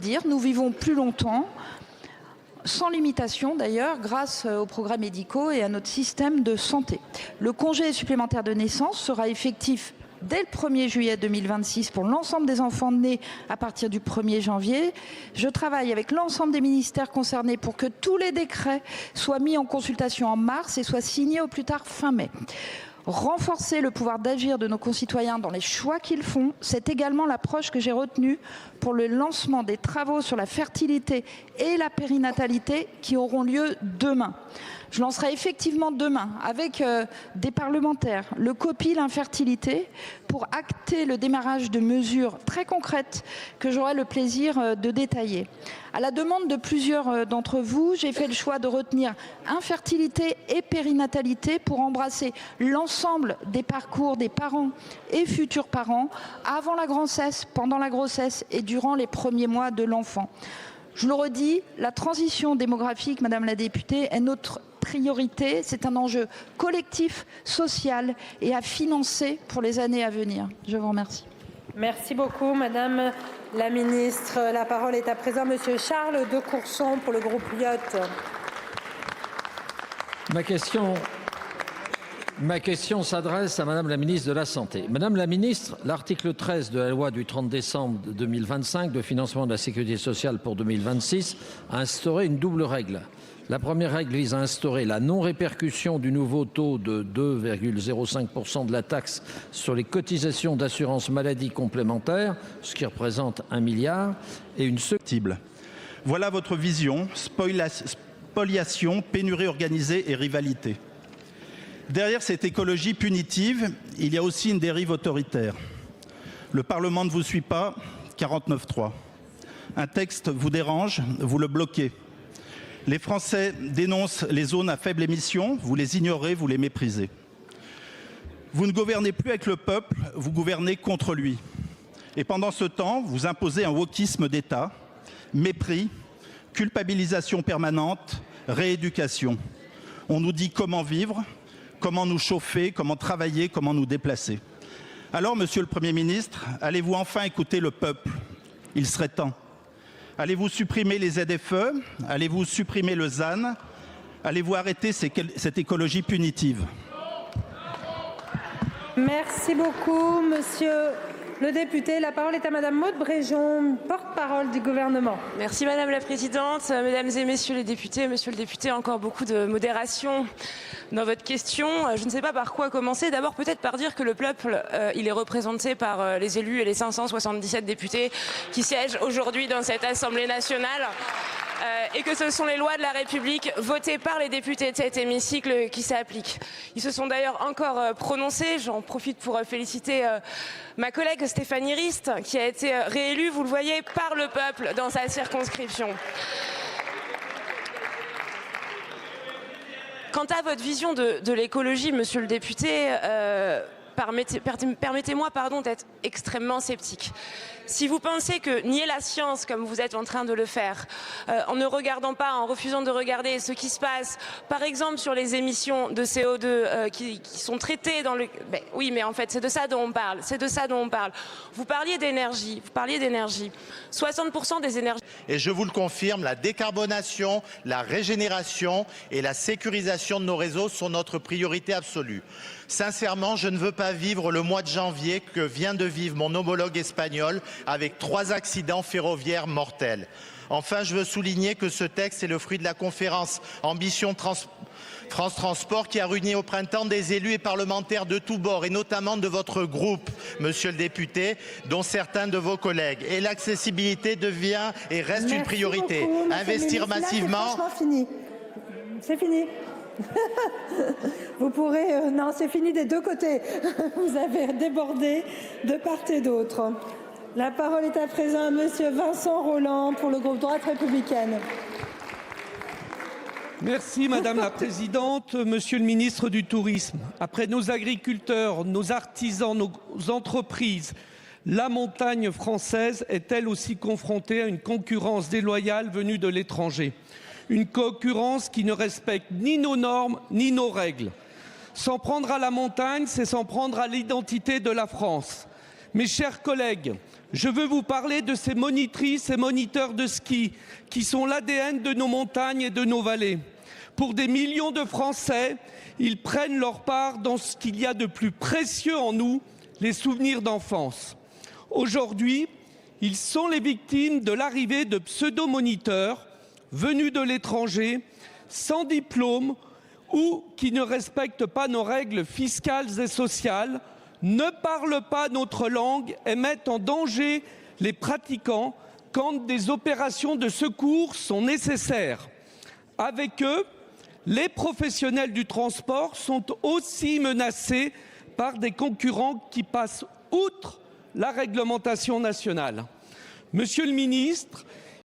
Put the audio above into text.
dire. Nous vivons plus longtemps, sans limitation d'ailleurs, grâce aux progrès médicaux et à notre système de santé. Le congé supplémentaire de naissance sera effectif dès le 1er juillet 2026 pour l'ensemble des enfants nés à partir du 1er janvier. Je travaille avec l'ensemble des ministères concernés pour que tous les décrets soient mis en consultation en mars et soient signés au plus tard fin mai. Renforcer le pouvoir d'agir de nos concitoyens dans les choix qu'ils font, c'est également l'approche que j'ai retenue pour le lancement des travaux sur la fertilité et la périnatalité qui auront lieu demain. Je lancerai effectivement demain, avec des parlementaires, le COPIL infertilité pour acter le démarrage de mesures très concrètes que j'aurai le plaisir de détailler. À la demande de plusieurs d'entre vous, j'ai fait le choix de retenir infertilité et périnatalité pour embrasser l'ensemble des parcours des parents et futurs parents avant la grossesse, pendant la grossesse et durant les premiers mois de l'enfant. Je le redis, la transition démographique, Madame la députée, est notre priorité. C'est un enjeu collectif, social et à financer pour les années à venir. Je vous remercie. Merci beaucoup, Madame la Ministre. La parole est à présent Monsieur Charles de Courson pour le groupe Lyot. Ma question s'adresse à Madame la Ministre de la Santé. Madame la Ministre, l'article 13 de la loi du 30 décembre 2025 de financement de la sécurité sociale pour 2026 a instauré une double règle. La première règle vise à instaurer la non-répercussion du nouveau taux de 2,05% de la taxe sur les cotisations d'assurance maladie complémentaire, ce qui représente 1 milliard, et une seconde. Voilà votre vision, spoliation, pénurie organisée et rivalité. Derrière cette écologie punitive, il y a aussi une dérive autoritaire. Le Parlement ne vous suit pas, 49.3. Un texte vous dérange, vous le bloquez. Les Français dénoncent les zones à faible émission, vous les ignorez, vous les méprisez. Vous ne gouvernez plus avec le peuple, vous gouvernez contre lui. Et pendant ce temps, vous imposez un wokisme d'État, mépris, culpabilisation permanente, rééducation. On nous dit comment vivre, comment nous chauffer, comment travailler, comment nous déplacer. Alors, Monsieur le Premier ministre, allez-vous enfin écouter le peuple? Il serait temps. Allez-vous supprimer les ZFE? Allez-vous supprimer le ZAN? Allez-vous arrêter cette écologie punitive? Merci beaucoup, Monsieur le député. La parole est à Madame Maude Bréjon, porte-parole du gouvernement. Merci Madame la Présidente, Mesdames et Messieurs les députés. Monsieur le député, encore beaucoup de modération dans votre question. Je ne sais pas par quoi commencer. D'abord peut-être par dire que le peuple, il est représenté par les élus et les 577 députés qui siègent aujourd'hui dans cette Assemblée nationale. Et que ce sont les lois de la République votées par les députés de cet hémicycle qui s'appliquent. Ils se sont d'ailleurs encore prononcés. J'en profite pour féliciter ma collègue Stéphanie Rist, qui a été réélue, vous le voyez, par le peuple dans sa circonscription. Quant à votre vision de l'écologie, monsieur le député, permettez-moi d'être extrêmement sceptique. Si vous pensez que nier la science, comme vous êtes en train de le faire, en ne regardant pas, en refusant de regarder ce qui se passe, par exemple sur les émissions de CO2 qui sont traitées dans le... Ben, oui, mais en fait, c'est de ça dont on parle. C'est de ça dont on parle. Vous parliez d'énergie. 60% des énergies... Et je vous le confirme, la décarbonation, la régénération et la sécurisation de nos réseaux sont notre priorité absolue. Sincèrement, je ne veux pas vivre le mois de janvier que vient de vivre mon homologue espagnol avec 3 accidents ferroviaires mortels. Enfin, je veux souligner que ce texte est le fruit de la conférence Ambition France Transport qui a réuni au printemps des élus et parlementaires de tous bords et notamment de votre groupe, monsieur le député, dont certains de vos collègues. Et l'accessibilité devient et reste une priorité. Beaucoup, investir massivement... C'est fini. Vous pourrez... non, c'est fini des deux côtés. Vous avez débordé de part et d'autre. La parole est à présent à monsieur Vincent Rolland pour le groupe Droite républicaine. Merci Madame la Présidente, Monsieur le Ministre du Tourisme. Après nos agriculteurs, nos artisans, nos entreprises, la montagne française est elle aussi confrontée à une concurrence déloyale venue de l'étranger. Une concurrence qui ne respecte ni nos normes ni nos règles. S'en prendre à la montagne, c'est s'en prendre à l'identité de la France. Mes chers collègues, je veux vous parler de ces monitrices et moniteurs de ski qui sont l'ADN de nos montagnes et de nos vallées. Pour des millions de Français, ils prennent leur part dans ce qu'il y a de plus précieux en nous, les souvenirs d'enfance. Aujourd'hui, ils sont les victimes de l'arrivée de pseudo-moniteurs venus de l'étranger, sans diplôme ou qui ne respectent pas nos règles fiscales et sociales, ne parlent pas notre langue et mettent en danger les pratiquants quand des opérations de secours sont nécessaires. Avec eux, les professionnels du transport sont aussi menacés par des concurrents qui passent outre la réglementation nationale. Monsieur le ministre,